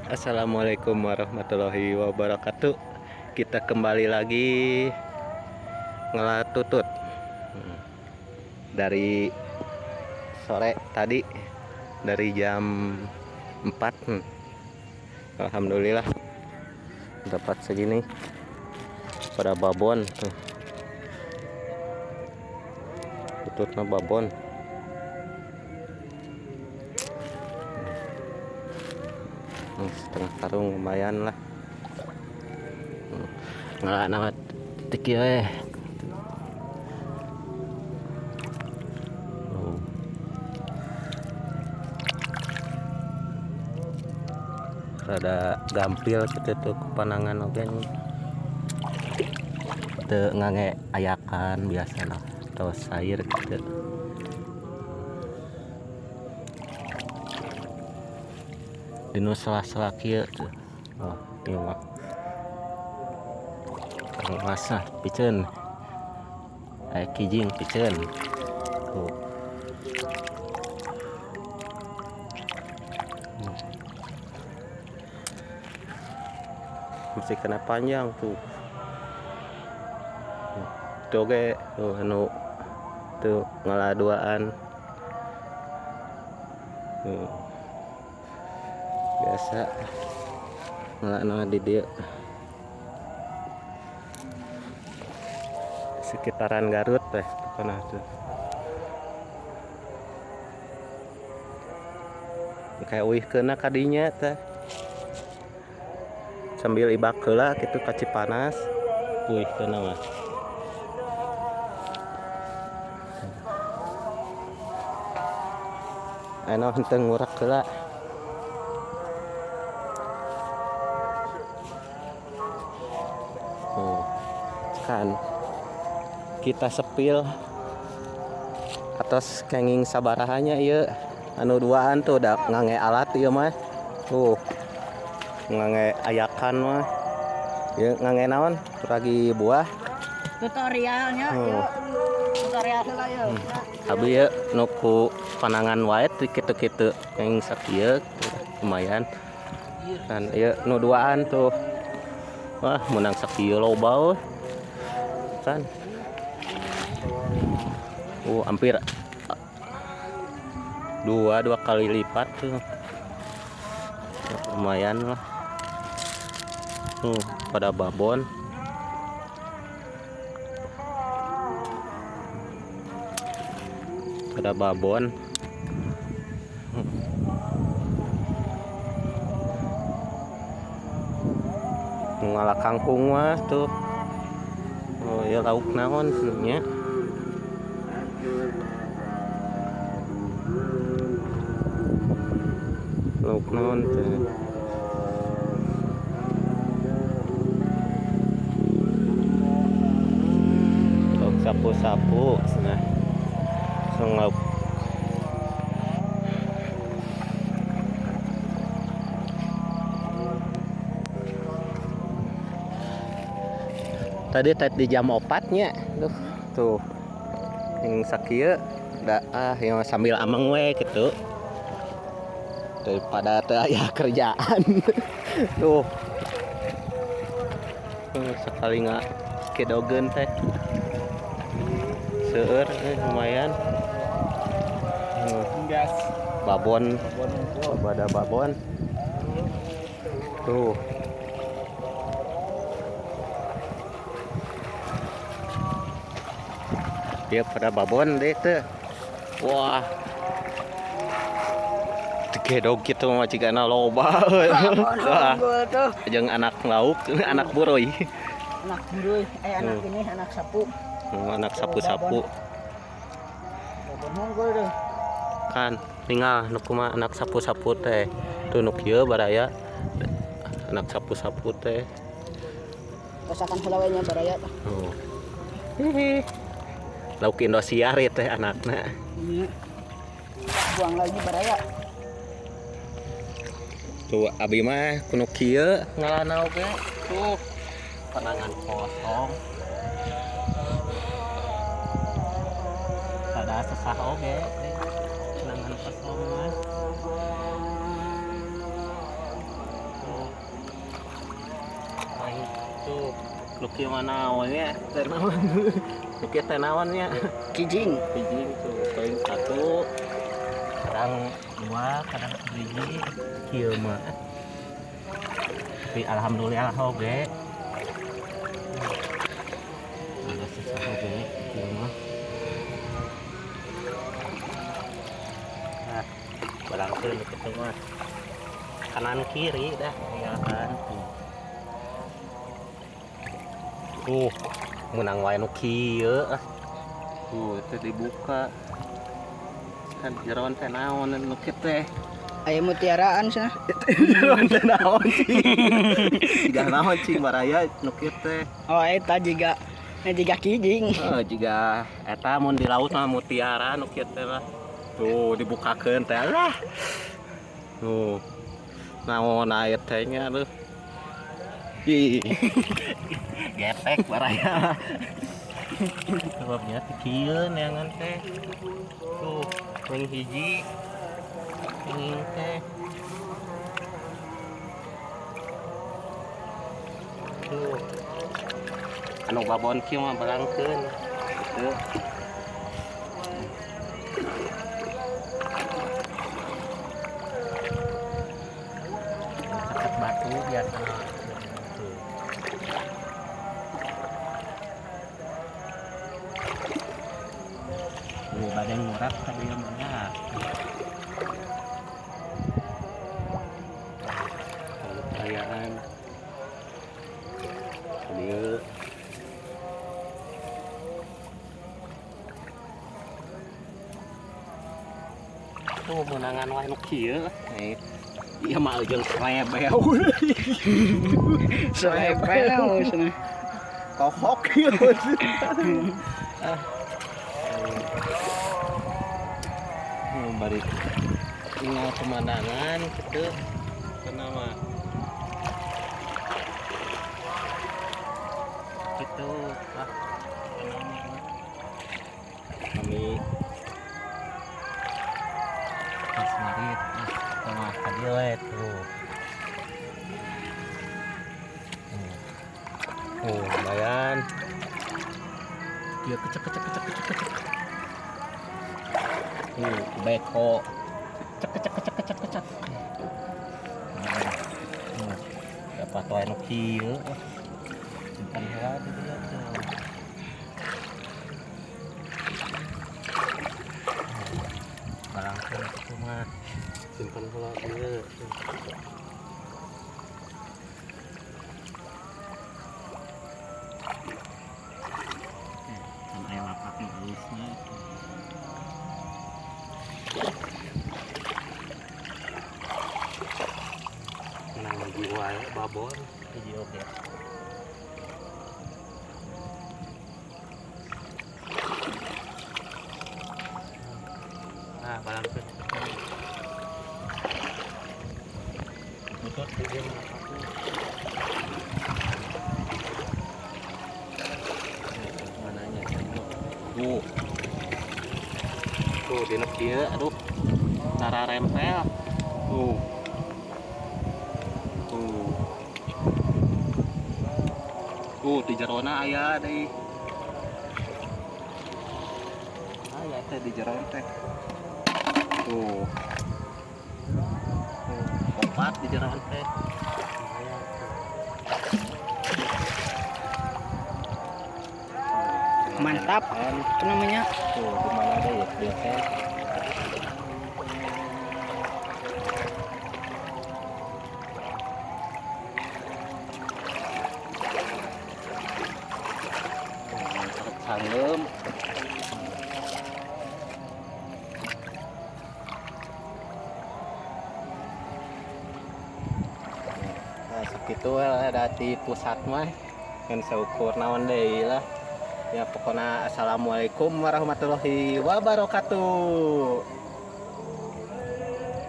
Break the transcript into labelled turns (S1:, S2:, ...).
S1: Assalamualaikum warahmatullahi wabarakatuh. Kita kembali lagi ngelatutut dari sore tadi, dari jam 4. Alhamdulillah dapat segini pada babon tuh. Tututnya babon. Setengah karung lumayan lah. Nggak nama tiki we. Rada gampil gitu tuh panangan oge teu ngange ayakan biasa lah atau sair gitu. Dinu sela-sela kieu tuh. Oh, ieu mah. Kang Mas piceun. Aya kijing piceun. Tuh. Masih kena panjang tuh. Tuh ge tuh anu tuh ngaladuaan. Biasa ngalana di dia sekitaran Garut teh pernah tuh kayak wih kena kadinya teh sambil ibak heula gitu ka Cipanas wih kena mah anu henteu ngurak heula kan kita sepil atas kenging sabarahannya ieu anu duaan tuh udah ngange alat ieu mah tuh ngange ayakan mah ieu ngange naon ragi buah
S2: tutorialnya yuk tutorial heula yuk
S1: abi ieu nu ku panangan wae teh kitu-kitu kenging sakieu lumayan kan ieu nu duaan tuh wah menang sakieu loba kan hampir dua kali lipat tuh lumayan lah pada babon ngalah kangkung mah tuh ya lauk naon nya lauk naon teh lauk sapu-sapu nah lauk tadi di jam 4-nya tuh yang sakieu da yang sambil ameng we gitu daripada teu aya kerjaan tuh sekali nggak kedogen teh seueur lumayan babon pada babon tuh dia pada babon deh tuh wah gedog gitu mah cigana loba jeung anak lauk anak buroy
S2: anak ini anak sapu
S1: anak sapu-sapu kan tinggal nu kumaha anak sapu-sapu teh tuh nu kieu baraya anak sapu-sapu teh
S2: rasakan heula we nya baraya tah
S1: lauk Indosiar teh anakna
S2: buang lagi baraya
S1: tuh abi mah kuno kieu ngalana oge tuh panangan kosong ada sesah oge panangan kosong mah Luki mana awalnya tenawan. Luki tenawannya.
S2: Kijing.
S1: Kijing tuh poin 1. Kadang 2, kadang 3. Kieu mah. Tapi alhamdulillah oge. Ada sisa oge kieu mah. Nah, barangkeun kitu mah. Kanan kiri dah ya kan. Menang wae nu kieu ah. Teh dibuka. Kan jeroan teh naon nu kieu teh.
S2: Aya mutiaraan cenah.
S1: Jeroan teh naon cing. Jiga naon cing baraya nu kieu teh.
S2: Oh eta jiga kijing.
S1: Jiga eta mun di laut mah mutiara nu kieu teh lah. Tuh dibukakeun teh lah. Tuh. Naon aya teh nya tuh. Gepek baraya. Sebabnya kieu neangan teh. Tuh, yang hiji. Ini teh. Tuh. Anu babon kieu mah balangkeun. Tuh. Caket batu biasa. Badan murah tadi yang mana? Kayaan dia tuh menangan wae nu kieu. Ieu mah jeung srebel.
S2: Srebel cenah.
S1: Kohok kieu. Balik tinggal pemandangan gitu kenapa gitu ah kami pas marit sama kadilet tuh lumayan dia kecek beko cek dapat wae nu kieu simpan heula di dieu tuh balangkeun kitu mah simpan heula dieu kan aya lapakna alusna. Menang hiji wae babon hiji oge. Nah, balangkeun. Betul dia mananya. Tuh dina kieu aduh. Cara rempel. Di jerona aya deui. Aya teh di jeron teh. Tuh. Opat di jeron teh.
S2: Mantap. Itu namanya.
S1: Tuh, di mana deh ya dia teh. Sanggem. Nah, segitu ada di pusat mah kan seukur naon deui lah. Ya pokoknya assalamualaikum warahmatullahi wabarakatuh.